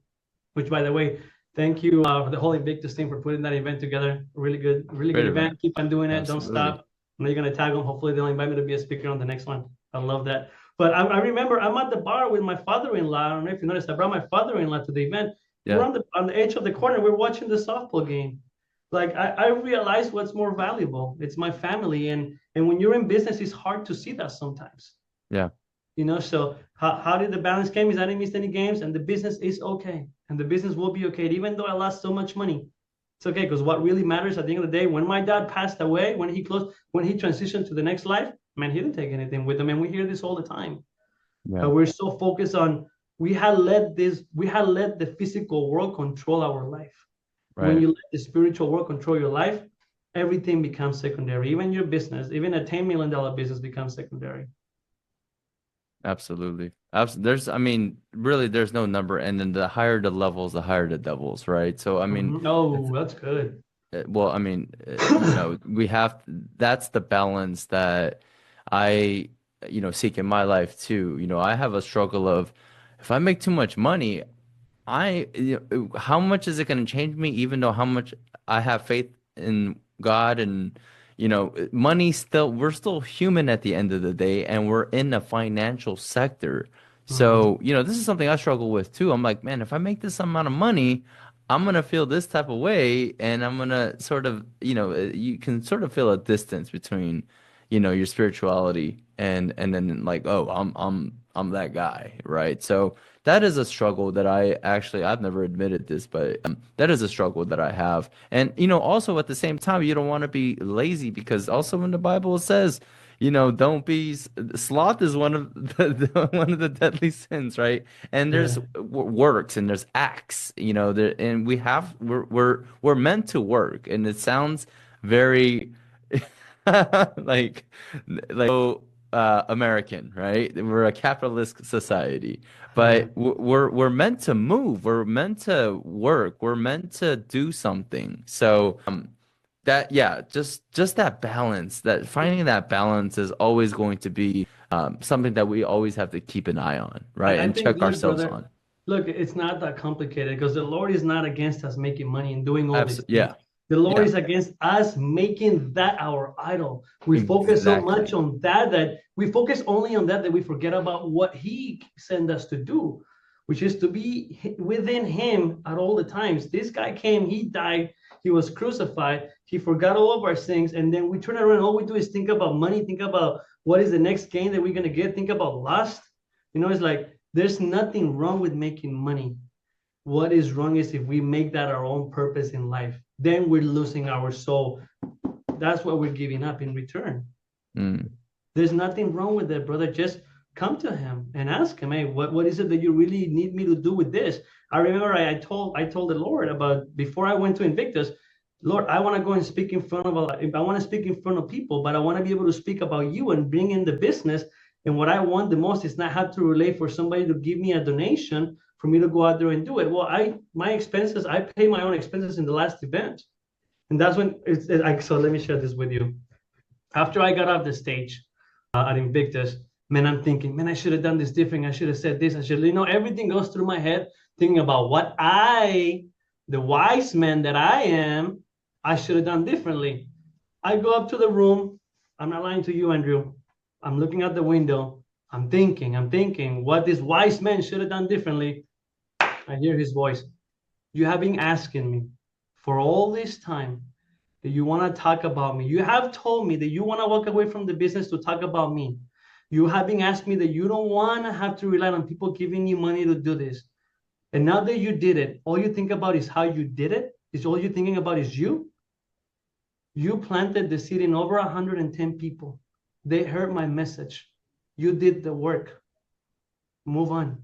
which, by the way, thank you for the whole Invictus team for putting that event together. Really good event. Keep on doing it. Absolutely. Don't stop. I know you're going to tag them. Hopefully they'll invite me to be a speaker on the next one. I love that. But I remember I'm at the bar with my father-in-law. I don't know if you noticed. I brought my father-in-law to the event. Yeah. We're on the edge of the corner. We're watching the softball game. Like I realized what's more valuable. It's my family. And when you're in business, it's hard to see that sometimes. Yeah. So how did the balance came is I didn't miss any games and the business is okay. And the business will be okay. Even though I lost so much money, it's okay. Because what really matters at the end of the day, when my dad passed away, when he transitioned to the next life, man, he didn't take anything with him. And we hear this all the time. Yeah. But we're so focused on, we had let the physical world control our life. Right. When you let the spiritual world control your life, everything becomes secondary. Even your business, even a $10 million business becomes secondary. Absolutely. There's no number. And then the higher the levels, the higher the devils, right? So, I mean, that's good. Well, I mean, that's the balance that I, seek in my life too. I have a struggle of, if I make too much money, how much is it going to change me, even though how much I have faith in God and, money we're still human at the end of the day, and we're in the financial sector. So, this is something I struggle with too. I'm like, man, if I make this amount of money, I'm going to feel this type of way, and I'm going to sort of, you can sort of feel a distance between, your spirituality and then like, oh, I'm that guy, right? So that is a struggle that I've never admitted this, but that is a struggle that I have. And, also at the same time, you don't want to be lazy, because also in the Bible it says, don't be sloth is one of one of the deadly sins, right? And there's works and there's acts, and we're meant to work, and it sounds very like American, right? We're a capitalist society, but we're meant to move, we're meant to work, we're meant to do something. So just that balance, that finding that balance is always going to be something that we always have to keep an eye on, right? And check ourselves on. Look, it's not that complicated, because the Lord is not against us making money and doing all this. Yeah. The Lord is against us making that our idol. We focus so much on that we focus only on that we forget about what He sent us to do, which is to be within Him at all the times. This guy came, He died, He was crucified, He forgot all of our things, and then we turn around, all we do is think about money, think about what is the next gain that we're going to get, think about lust. It's like, there's nothing wrong with making money. What is wrong is if we make that our own purpose in life, then we're losing our soul. That's what we're giving up in return. There's nothing wrong with that, brother. Just come to Him and ask Him, hey, what is it that you really need me to do with this? I remember I told the Lord about, before I went to Invictus, Lord, I want to go and speak in front of people, but I want to be able to speak about You and bring in the business. And what I want the most is not have to relate for somebody to give me a donation for me to go out there and do it. Well, I pay my own expenses in the last event. And that's when so let me share this with you. After I got off the stage at Invictus, man, I'm thinking, man, I should have done this different. I should have said this. Everything goes through my head, thinking about what the wise man that I am, I should have done differently. I go up to the room. I'm not lying to you, Andrew. I'm looking out the window. I'm thinking what this wise man should have done differently. I hear his voice. You have been asking me for all this time, that you want to talk about me. You have told me that you want to walk away from the business to talk about me. You have been asking me that you don't want to have to rely on people giving you money to do this. And now that you did it, all you think about is how you did it. Is all you're thinking about is you. You planted the seed in over 110 people. They heard my message. You did the work. Move on.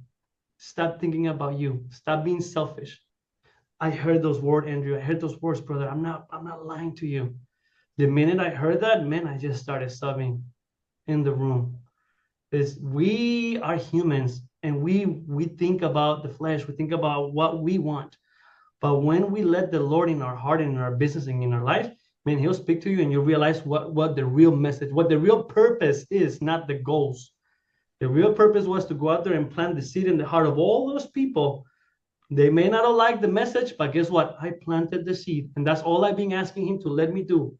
Stop thinking about you. Stop being selfish. I heard those words, Andrew. I heard those words, brother. I'm not lying to you. The minute I heard that, man, I just started sobbing in the room. Is we are humans and we think about the flesh, we think about what we want. But when we let the Lord in our heart and in our business and in our life, man, he'll speak to you and you realize what the real message, what the real purpose is, not the goals. The real purpose was to go out there and plant the seed in the heart of all those people. They may not have liked the message, but guess what? I planted the seed. And that's all I've been asking him to let me do.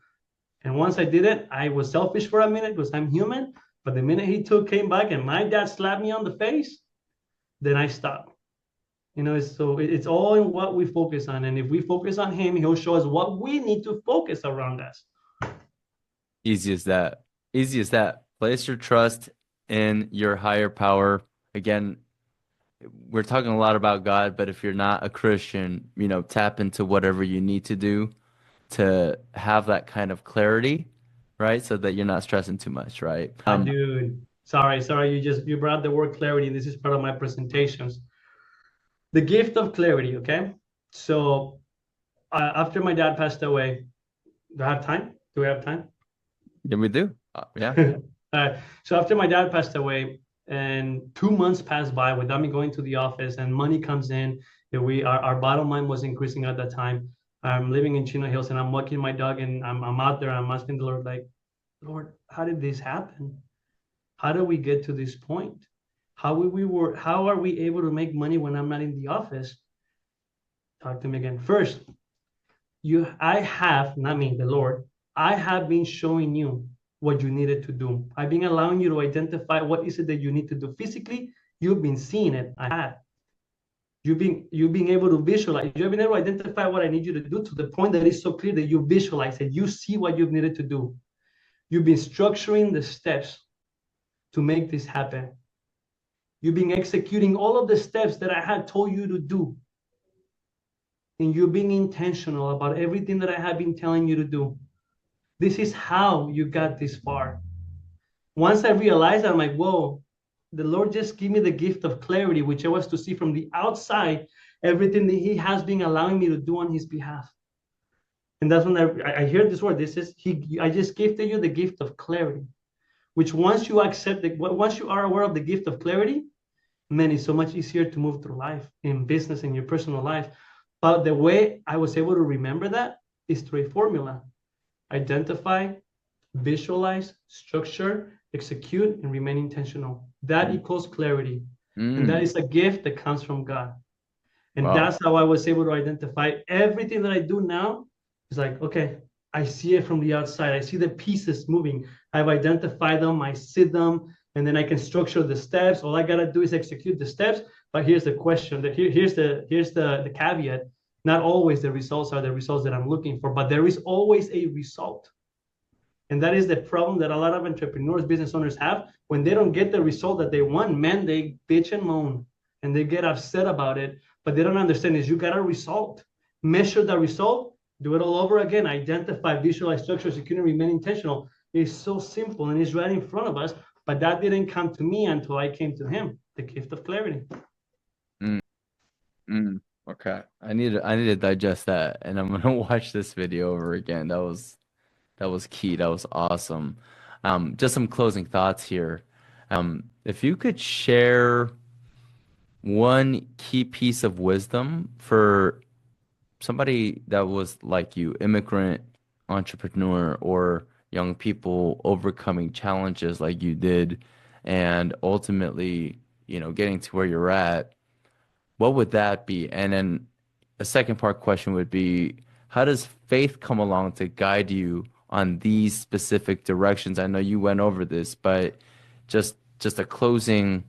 And once I did it, I was selfish for a minute because I'm human. But the minute came back and my dad slapped me on the face, then I stopped. It's all in what we focus on. And if we focus on him, he'll show us what we need to focus around us. Easy as that. Easy as that. Place your trust in your higher power. Again, we're talking a lot about God, but if you're not a Christian, tap into whatever you need to do to have that kind of clarity, right? So that you're not stressing too much, right? Dude, sorry, you brought the word clarity. This is part of my presentations. The gift of clarity, okay? So after my dad passed away, do I have time? Do we have time? Yeah, we do. Yeah. So after my dad passed away, and 2 months passed by without me going to the office, and money comes in. Our bottom line was increasing at that time. I'm living in Chino Hills, and I'm walking my dog, and I'm out there. I'm asking the Lord, like, Lord, how did this happen? How do we get to this point? How are we able to make money when I'm not in the office? Talk to me again. First, I have, not me, the Lord, I have been showing you what you needed to do. I've been allowing you to identify what is it that you need to do physically. You've been seeing it. I have. You've been able to visualize. You've been able to identify what I need you to do to the point that it's so clear that you visualize it. You see what you've needed to do. You've been structuring the steps to make this happen. You've been executing all of the steps that I had told you to do. And you're being intentional about everything that I have been telling you to do. This is how you got this far. Once I realized, I'm like, whoa, the Lord just gave me the gift of clarity, which I was to see from the outside everything that he has been allowing me to do on his behalf. And that's when I hear this word. I just gifted you the gift of clarity, which once you accept it, once you are aware of the gift of clarity, man, it's so much easier to move through life, in business, in your personal life. But the way I was able to remember that is through a formula. Identify, visualize, structure, execute, and remain intentional. That equals clarity. And that is a gift that comes from God. And that's how I was able to identify everything that I do now. It's like, okay, I see it from the outside. I see the pieces moving. I've identified them. I see them. And then I can structure the steps. All I got to do is execute the steps. But here's the question. Here's the caveat. Not always the results are the results that I'm looking for, but there is always a result. And that is the problem that a lot of entrepreneurs, business owners have. When they don't get the result that they want, man, they bitch and moan and they get upset about it. But they don't understand is you got a result. Measure the result, do it all over again. Identify, visualize, structure, secure, and remain intentional. It's so simple and it's right in front of us. But that didn't come to me until I came to him, the gift of clarity. Mm, mm, okay. I need to digest that, and I'm gonna watch this video over again. That was key. That was awesome. Just some closing thoughts here. If you could share one key piece of wisdom for somebody that was like you, immigrant entrepreneur or young people overcoming challenges like you did, and ultimately, getting to where you're at, what would that be? And then a second part question would be, how does faith come along to guide you on these specific directions? I know you went over this, but just a closing,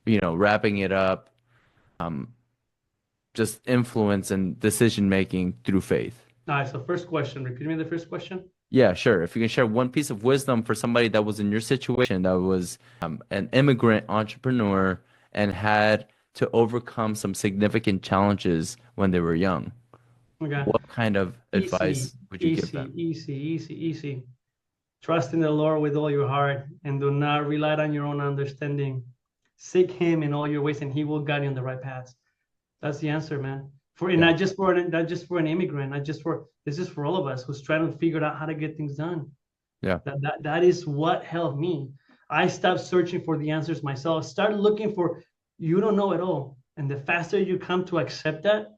wrapping it up, just influence and decision making through faith. All right, so first question. Repeat me the first question. Yeah, sure. If you can share one piece of wisdom for somebody that was in your situation, that was an immigrant entrepreneur and had to overcome some significant challenges when they were young, Okay. what kind of Easy, advice would you give easy, them? easy, easy, easy. Trust in the Lord with all your heart and do not rely on your own understanding. Seek him in all your ways and he will guide you on the right paths. That's the answer, man. For and Yeah, not just for an immigrant, not just for this is for all of us who's trying to figure out how to get things done. yeah, That is what helped me. I stopped searching for the answers myself. Start looking for you don't know it all. And the faster you come to accept that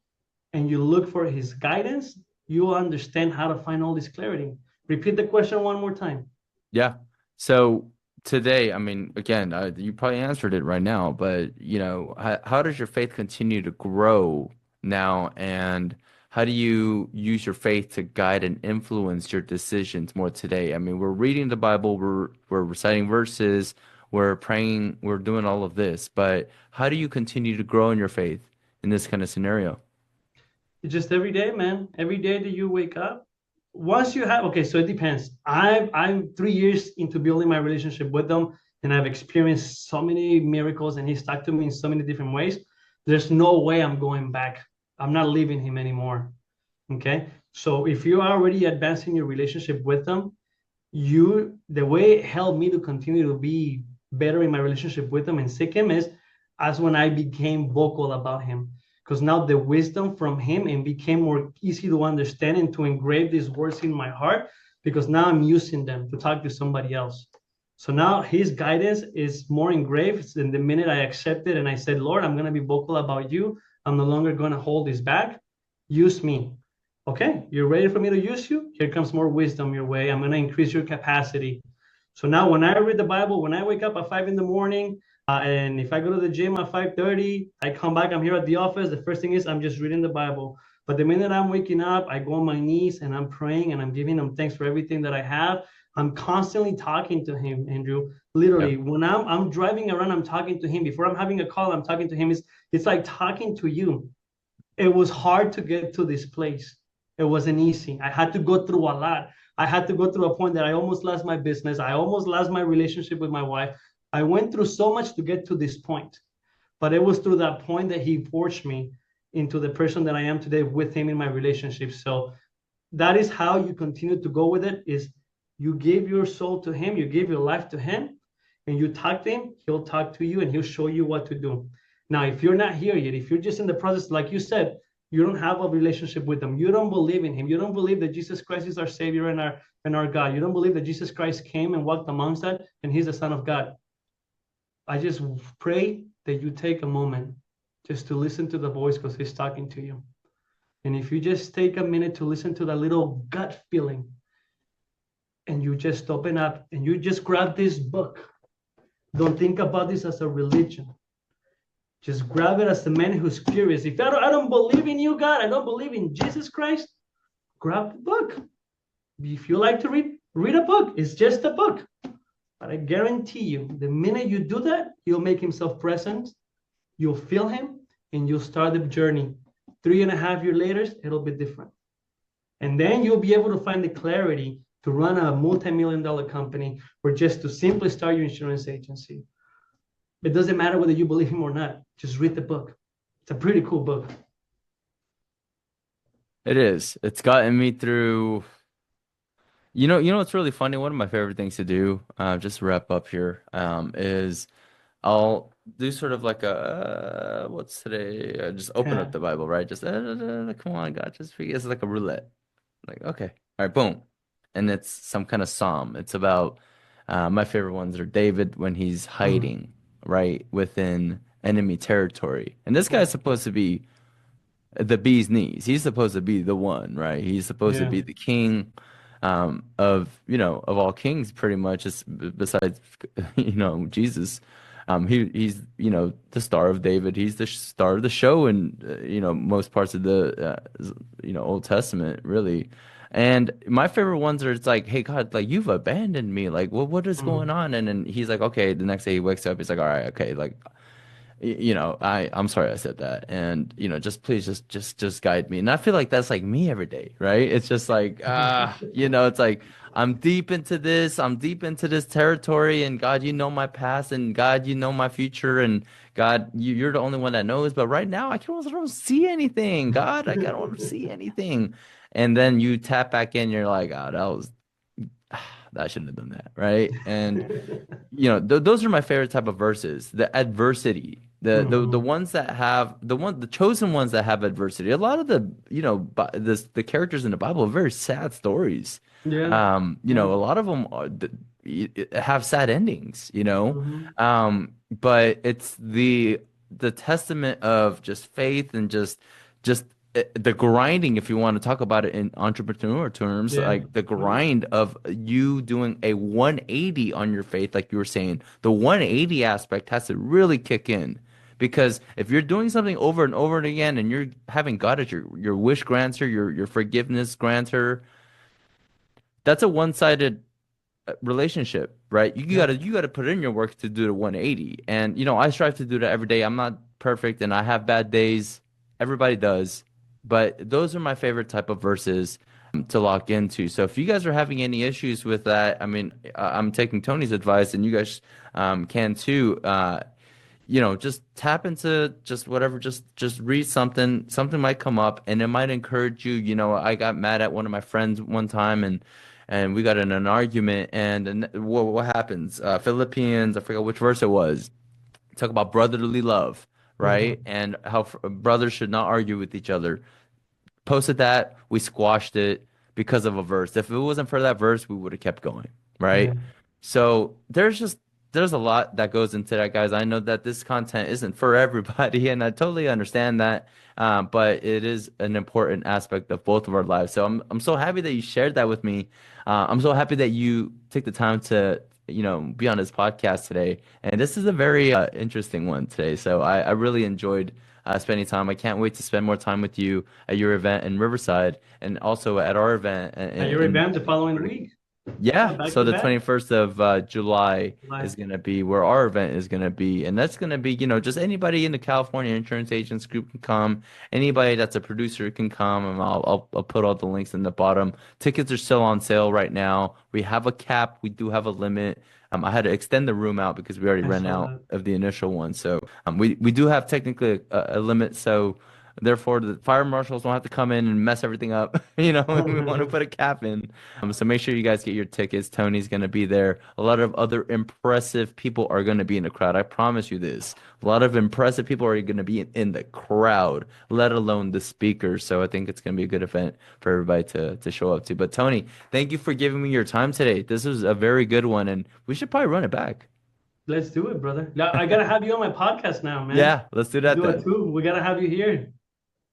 and you look for his guidance, you will understand how to find all this clarity. Repeat the question one more time. yeah. So today, I mean, again, you probably answered it right now, but how does your faith continue to grow now, and how do you use your faith to guide and influence your decisions more today? I mean, we're reading the Bible, we're reciting verses, we're praying, we're doing all of this, but how do you continue to grow in your faith in this kind of scenario? It's just every day, man. Every day that you wake up, once you have okay, so it depends. I'm 3 years into building my relationship with them, and I've experienced so many miracles, and he's talked to me in so many different ways. There's no way I'm going back. I'm not leaving him anymore. Okay. So if you're already advancing your relationship with them, you the way it helped me to continue to be better in my relationship with him and seek him is as when I became vocal about him. Because now the wisdom from him and became more easy to understand and to engrave these words in my heart because now I'm using them to talk to somebody else. So now his guidance is more engraved than the minute I accepted and I said, Lord, I'm going to be vocal about you. I'm no longer going to hold this back. Use me. Okay, you're ready for me to use you? Here comes more wisdom your way. I'm going to increase your capacity. So now when I read the Bible, when I wake up at 5 in the morning, and if I go to the gym at 5:30, I come back, I'm here at the office. The first thing is I'm just reading the Bible. But the minute I'm waking up, I go on my knees and I'm praying and I'm giving him thanks for everything that I have. I'm constantly talking to him, Andrew. Yeah. Literally, when I'm driving around, I'm talking to him. Before I'm having a call, I'm talking to him. It's like talking to you. It was hard to get to this place. It wasn't easy. I had to go through a lot. I had to go through a point that I almost lost my business. I almost lost my relationship with my wife. I went through so much to get to this point. But it was through that point that he forged me into the person that I am today with him in my relationship. So that is how you continue to go with it is you give your soul to him, you give your life to him, and you talk to him, he'll talk to you and he'll show you what to do. Now, if you're not here yet, if you're just in the process, like you said, you don't have a relationship with him, you don't believe in him, you don't believe that Jesus Christ is our Savior and our God, you don't believe that Jesus Christ came and walked amongst us and he's the Son of God. I just pray that you take a moment just to listen to the voice because he's talking to you. And if you just take a minute to listen to that little gut feeling and you just open up and you just grab this book, don't think about this as a religion. Just grab it as a man who's curious. If I don't believe in you, God, I don't believe in Jesus Christ, grab the book. If you like to read, read a book. It's just a book. But I guarantee you, the minute you do that, he'll make himself present. You'll feel him and you'll start the journey. 3.5 years later, it'll be different. And then you'll be able to find the clarity to run a multi-million-dollar company or just to simply start your insurance agency. It doesn't matter whether you believe him or not. Just read the book. It's a pretty cool book. It is. It's gotten me through. You know what's really funny? One of my favorite things to do, just to wrap up here, is I'll do sort of like a what's today? Just open Yeah. up the Bible, right? Just come on, God, just forget. It's like a roulette. Like, okay, all right, boom, and it's some kind of psalm. It's about my favorite ones are David when he's Mm. hiding right within enemy territory, and this guy's Yeah. supposed to be the bee's knees. He's supposed to be the one, right? He's supposed to Yeah. be the king of all kings, pretty much, besides Jesus. He's the star of David. He's the star of the show in most parts of the Old Testament, really. And my favorite ones are it's like, hey God, like you've abandoned me. Like, what is going Mm. on? And then he's like, okay. The next day he wakes up. He's like, all right, okay, like I'm sorry I said that. And, just please just guide me. And I feel like that's like me every day, right? It's just like, it's like I'm deep into this. I'm deep into this territory. And God, you know my past. And God, you know my future. And God, you're the only one that knows. But right now, I don't see anything. God, I don't want to see anything. And then you tap back in. You're like, oh, that shouldn't have done that, right? And th those are my favorite type of verses. The adversity, the Mhm. ones that have the chosen ones that have adversity. A lot of the the characters in the Bible are very sad stories. Yeah, yeah. A lot of them have sad endings. Mhm. But it's the testament of just faith and just the grinding, if you want to talk about it in entrepreneur terms, Yeah. like the Mhm. grind of you doing a 180 on your faith, like you were saying, the 180 aspect has to really kick in. Because if you're doing something over and over and again and you're having God as your wish granter, your forgiveness granter, that's a one-sided relationship, right? You Yeah. gotta you gotta put in your work to do the 180. And I strive to do that every day. I'm not perfect and I have bad days. Everybody does. But those are my favorite type of verses to lock into. So if you guys are having any issues with that, I mean, I'm taking Tony's advice and you guys can too. Just tap into just whatever, just read something. Something might come up and it might encourage you. I got mad at one of my friends one time and we got in an argument and what happens? Philippines, I forgot which verse it was. Talk about brotherly love, right? Mhm. And how brothers should not argue with each other. Posted that, we squashed it because of a verse. If it wasn't for that verse, we would have kept going, Yeah. right? So there's a lot that goes into that, guys. I know that this content isn't for everybody, and I totally understand that. But it is an important aspect of both of our lives. So I'm so happy that you shared that with me. I'm so happy that you took the time to be on this podcast today. And this is a very interesting one today. So I really enjoyed spending time. I can't wait to spend more time with you at your event in Riverside and also at our event At your event the following week. Yeah, yeah, back so to the back. 21st of July is Like, going to be where our event is going to be. And that's going to be, just anybody in the California Insurance Agents group can come. Anybody that's a producer can come. And I'll put all the links in the bottom. Tickets are still on sale right now. We have a cap. We do have a limit. I had to extend the room out because we already I ran saw out that. of the initial one. So we do have technically a limit. So therefore, the fire marshals don't have to come in and mess everything up. We want to put a cap in. So make sure you guys get your tickets. Tony's going to be there. A lot of other impressive people are going to be in the crowd. I promise you this. A lot of impressive people are going to be in the crowd, let alone the speakers. So I think it's going to be a good event for everybody to show up to. But Tony, thank you for giving me your time today. This was a very good one, and we should probably run it back. Let's do it, brother. Yeah, I gotta have you on my podcast now, man. Yeah, let's do Let's that do it then. too. We gotta have you here.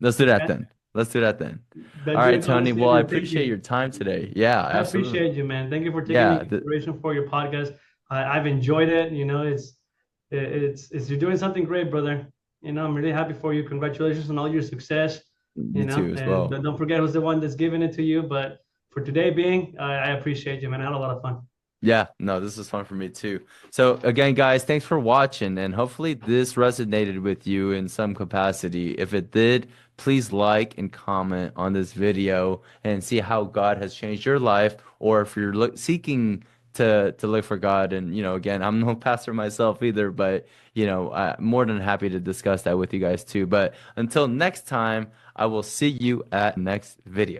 Let's do that then. Let's do that then. All That you're right, a God Tony. Well, I Savior. Thank appreciate you. your time today. Yeah, I absolutely. appreciate you, man. Thank you for taking me Yeah, in consideration for your podcast. I've enjoyed it. It's you're doing something great, brother. I'm really happy for you. Congratulations on all your success. you too as And well. don't forget who's the one that's giving it to you. But for today being, I appreciate you, man. I had a lot of fun. Yeah, no, this is fun for me too. So again, guys, thanks for watching, and hopefully this resonated with you in some capacity. If it did, please like and comment on this video and see how God has changed your life, or if you're seeking to look for God. And again, I'm no pastor myself either, but I'm more than happy to discuss that with you guys too. But until next time, I will see you at next video.